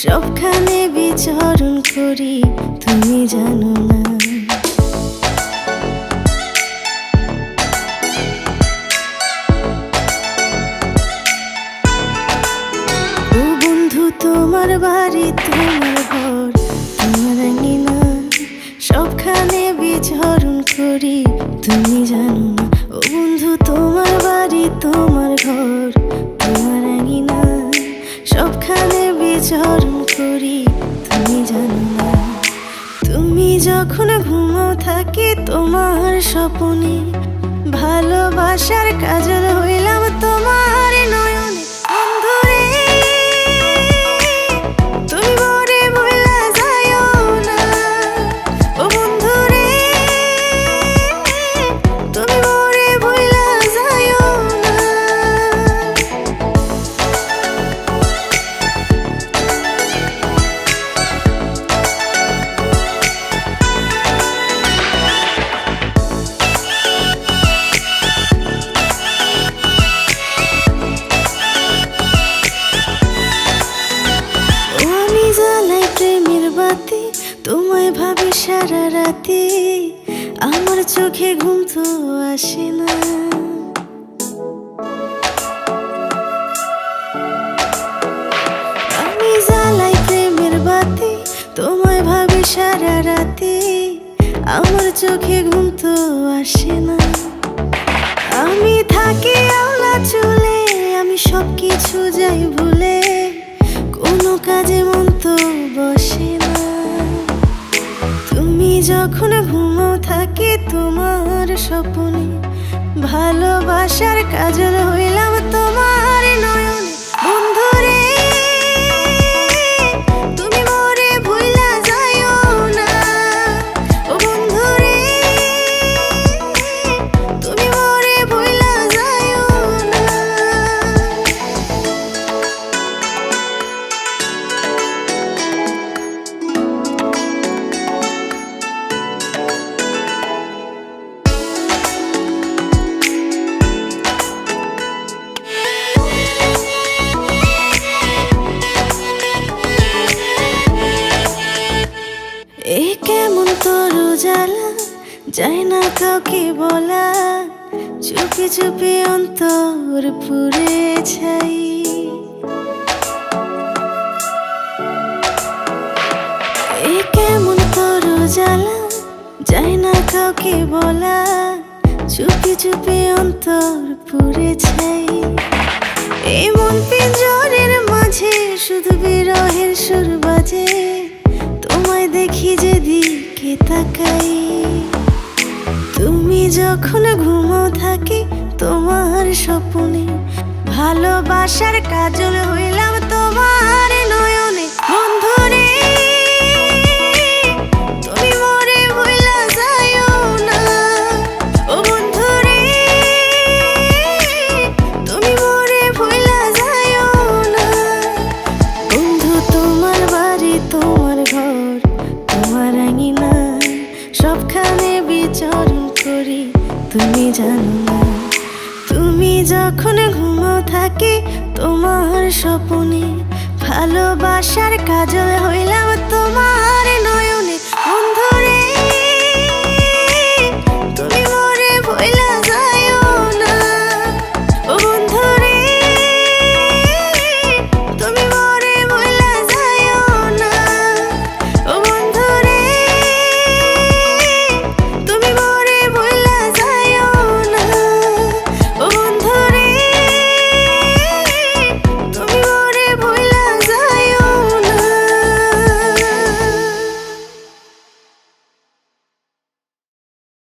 সবখানে বিচরণ করি, তুমি জানো না। ও বন্ধু, তোমার বাড়ি, তোমার ঘর, তোমার আঙিনা, সবখানে বিচরণ করি, তুমি জানো না। ও বন্ধু, তোমার বাড়ি, তোমার ঘর, তোমার আঙিনা, সবখানে বিচরণ করি, তুমি জানো না। তুমি যখন ঘুমাও থাকি তোমার স্বপ্নে, ভালোবাসার কাজল হইলাম তোমার নয়নে। বন্ধুরে, তুমি মোরে ভুইলা যাইও না। ও বন্ধুরে, তুমি মোরে ভুইলা যাইও না। তোমায় ভাবি সারা রাতে, আমার চোখে ঘুম তো আসে না। আমি জ্বালাই প্রেমের বাতি, তোমায় ভাবি সারা রাতে, আমার চোখে ঘুম তো আসে না। আমি থাকি আওলা চুলে, আমি সবকিছু যাই ভুলে, কোনো কাজে মন তো বসে না। তুমি যখন ঘুমাও থাকি তোমার স্বপ্নে, ভালোবাসার কাজল হইলাম তোমার নয়নে। বন্ধুরে, তুমি মোরে ভুইলা যাইও না। ও বন্ধুরে, তুমি মোরে ভুইলা যাইও না। এ কেমন তোর জ্বালা, যায় না কাউকে বলা, চুপি চুপি অন্তর পুড়ে ছাই। এ কেমন তোর জ্বালা, যায় না কাউকে বলা, চুপি চুপি অন্তর পুড়ে ছাই। এই মন পিঞ্জরের মাঝে শুধু বিরহের সুর বাজে, তোমায় দেখি যেদিকে তাকাই। তুমি যখন ঘুমাও থাকি তোমার স্বপ্নে, ভালোবাসার কাজল হইলাম তোমার নয়নে। বন্ধুরে, তুমি মোরে ভুইলা যাইও না। ও বন্ধুরে, তুমি মোরে ভুইলা যাইও না। বন্ধু, তোমার বাড়ি, তোমার ঘর, তোমার আঙিনা, সবখানে বিচরণ করি, তুমি জানো না। তুমি যখন ঘুমাও থাকি তোমার স্বপ্নে, ভালোবাসার কাজল হইলাম তোমার নয়নে।